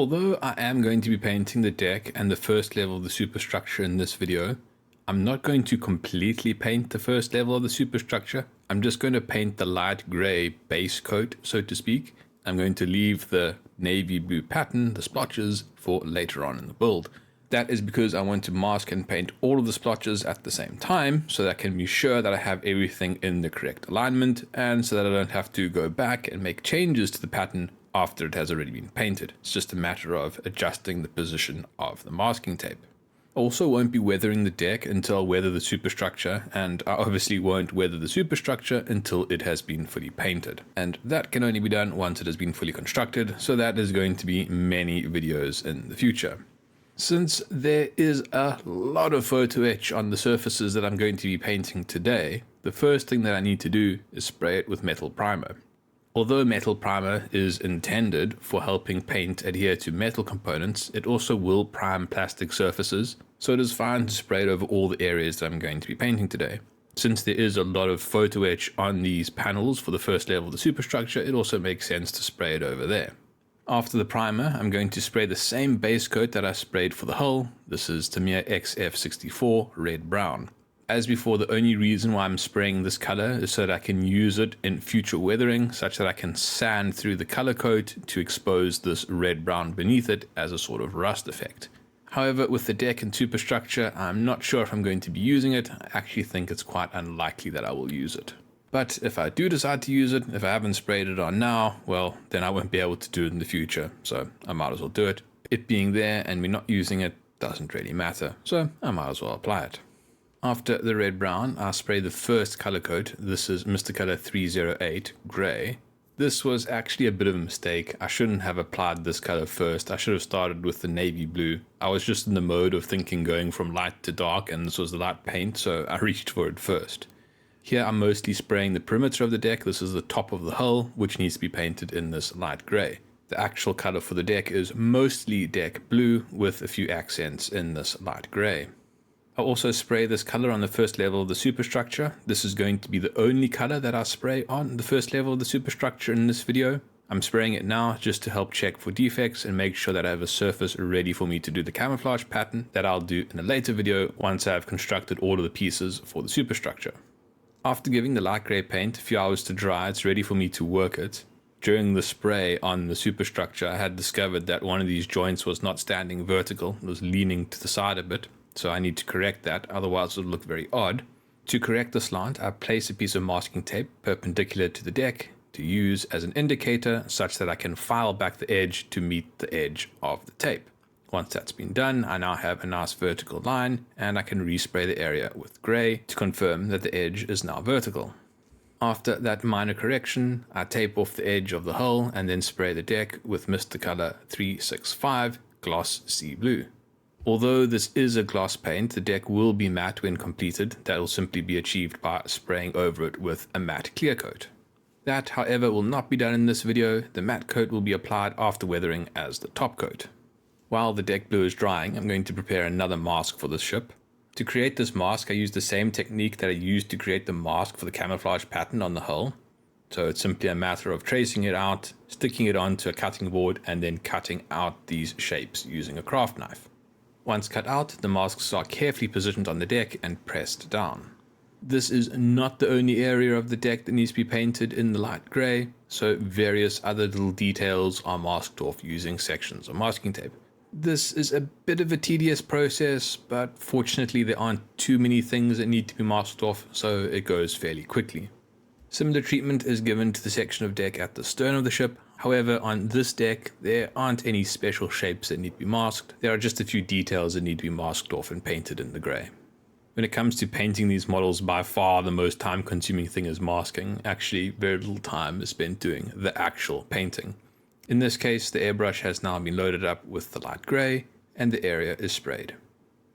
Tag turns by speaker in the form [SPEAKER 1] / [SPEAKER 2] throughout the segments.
[SPEAKER 1] Although I am going to be painting the deck and the first level of the superstructure in this video, I'm not going to completely paint the first level of the superstructure. I'm just going to paint the light gray base coat, so to speak. I'm going to leave the navy blue pattern, the splotches, for later on in the build. That is because I want to mask and paint all of the splotches at the same time, so that I can be sure that I have everything in the correct alignment, and so that I don't have to go back and make changes to the pattern after it has already been painted. It's just a matter of adjusting the position of the masking tape. I also won't be weathering the deck until I weather the superstructure, and I obviously won't weather the superstructure until it has been fully painted. And that can only be done once it has been fully constructed, so that is going to be many videos in the future. Since there is a lot of photo etch on the surfaces that I'm going to be painting today, the first thing that I need to do is spray it with metal primer. Although metal primer is intended for helping paint adhere to metal components, it also will prime plastic surfaces, so it is fine to spray it over all the areas that I'm going to be painting today. Since there is a lot of photo etch on these panels for the first level of the superstructure, it also makes sense to spray it over there. After the primer, I'm going to spray the same base coat that I sprayed for the hull. This is Tamiya XF64 Red Brown. As before, the only reason why I'm spraying this color is so that I can use it in future weathering, such that I can sand through the color coat to expose this red brown beneath it as a sort of rust effect. However, with the deck and superstructure, I'm not sure if I'm going to be using it. I actually think it's quite unlikely that I will use it. But if I do decide to use it, if I haven't sprayed it on now, well, then I won't be able to do it in the future, so I might as well do it. It being there and me not using it doesn't really matter, so I might as well apply it. After the red brown, I spray the first color coat. This is Mr. Color 308 Gray. This was actually a bit of a mistake. I shouldn't have applied this color first. I should have started with the navy blue. I was just in the mode of thinking going from light to dark, and this was the light paint, so I reached for it first. Here I'm mostly spraying the perimeter of the deck. This is the top of the hull, which needs to be painted in this light gray. The actual color for the deck is mostly deck blue with a few accents in this light gray. I also spray this color on the first level of the superstructure. This is going to be the only color that I spray on the first level of the superstructure in this video. I'm spraying it now just to help check for defects and make sure that I have a surface ready for me to do the camouflage pattern that I'll do in a later video once I have constructed all of the pieces for the superstructure. After giving the light grey paint a few hours to dry, it's ready for me to work it. During the spray on the superstructure, I had discovered that one of these joints was not standing vertical, it was leaning to the side a bit, so I need to correct that, otherwise it would look very odd. To correct the slant, I place a piece of masking tape perpendicular to the deck to use as an indicator such that I can file back the edge to meet the edge of the tape. Once that's been done, I now have a nice vertical line, and I can respray the area with grey to confirm that the edge is now vertical. After that minor correction, I tape off the edge of the hull and then spray the deck with Mr. Color 365 Gloss Sea Blue. Although this is a gloss paint, the deck will be matte when completed. That will simply be achieved by spraying over it with a matte clear coat. That, however, will not be done in this video. The matte coat will be applied after weathering as the top coat. While the deck blue is drying, I'm going to prepare another mask for this ship. To create this mask, I used the same technique that I used to create the mask for the camouflage pattern on the hull. So it's simply a matter of tracing it out, sticking it onto a cutting board, and then cutting out these shapes using a craft knife. Once cut out, the masks are carefully positioned on the deck and pressed down. This is not the only area of the deck that needs to be painted in the light grey, so various other little details are masked off using sections of masking tape. This is a bit of a tedious process, but fortunately there aren't too many things that need to be masked off, so it goes fairly quickly. Similar treatment is given to the section of deck at the stern of the ship. However, on this deck, there aren't any special shapes that need to be masked. There are just a few details that need to be masked off and painted in the grey. When it comes to painting these models, by far the most time-consuming thing is masking. Actually, very little time is spent doing the actual painting. In this case, the airbrush has now been loaded up with the light grey, and the area is sprayed.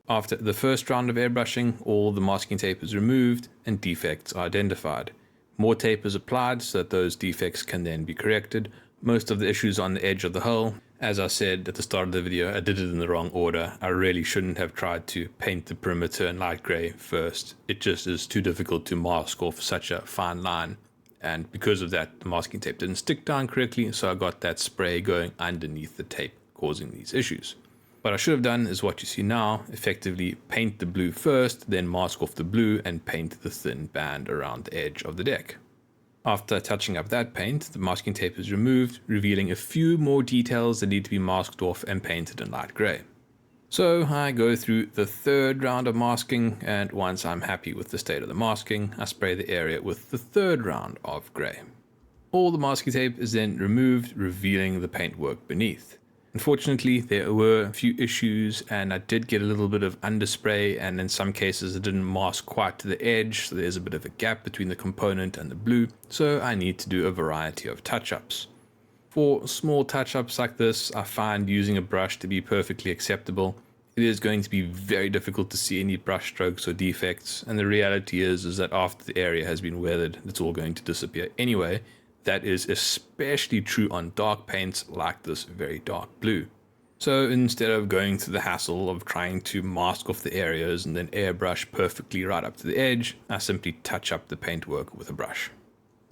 [SPEAKER 1] After the first round of airbrushing, all the masking tape is removed and defects are identified. More tape is applied so that those defects can then be corrected. Most of the issues on the edge of the hull, as I said at the start of the video, I did it in the wrong order. I really shouldn't have tried to paint the perimeter in light grey first. It just is too difficult to mask off such a fine line. And because of that, the masking tape didn't stick down correctly, so I got that spray going underneath the tape causing these issues. What I should have done is what you see now, effectively paint the blue first, then mask off the blue and paint the thin band around the edge of the deck. After touching up that paint, the masking tape is removed, revealing a few more details that need to be masked off and painted in light grey. So I go through the third round of masking, and once I'm happy with the state of the masking, I spray the area with the third round of grey. All the masking tape is then removed, revealing the paintwork beneath. Unfortunately, there were a few issues, and I did get a little bit of underspray, and in some cases it didn't mask quite to the edge, so there's a bit of a gap between the component and the blue, so I need to do a variety of touch-ups. For small touch-ups like this, I find using a brush to be perfectly acceptable. It is going to be very difficult to see any brush strokes or defects, and the reality is that after the area has been weathered, it's all going to disappear anyway. That is especially true on dark paints like this very dark blue. So instead of going through the hassle of trying to mask off the areas and then airbrush perfectly right up to the edge, I simply touch up the paintwork with a brush.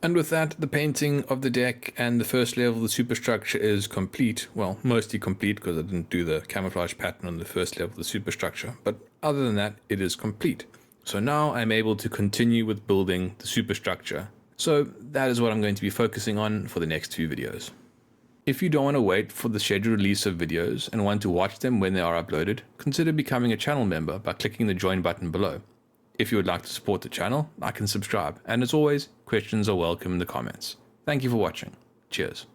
[SPEAKER 1] And with that, the painting of the deck and the first level of the superstructure is complete. Well, mostly complete because I didn't do the camouflage pattern on the first level of the superstructure, but other than that, it is complete. So now I'm able to continue with building the superstructure. So that is what I'm going to be focusing on for the next few videos. If you don't want to wait for the scheduled release of videos and want to watch them when they are uploaded, consider becoming a channel member by clicking the join button below. If you would like to support the channel, like and subscribe, and as always, questions are welcome in the comments. Thank you for watching. Cheers.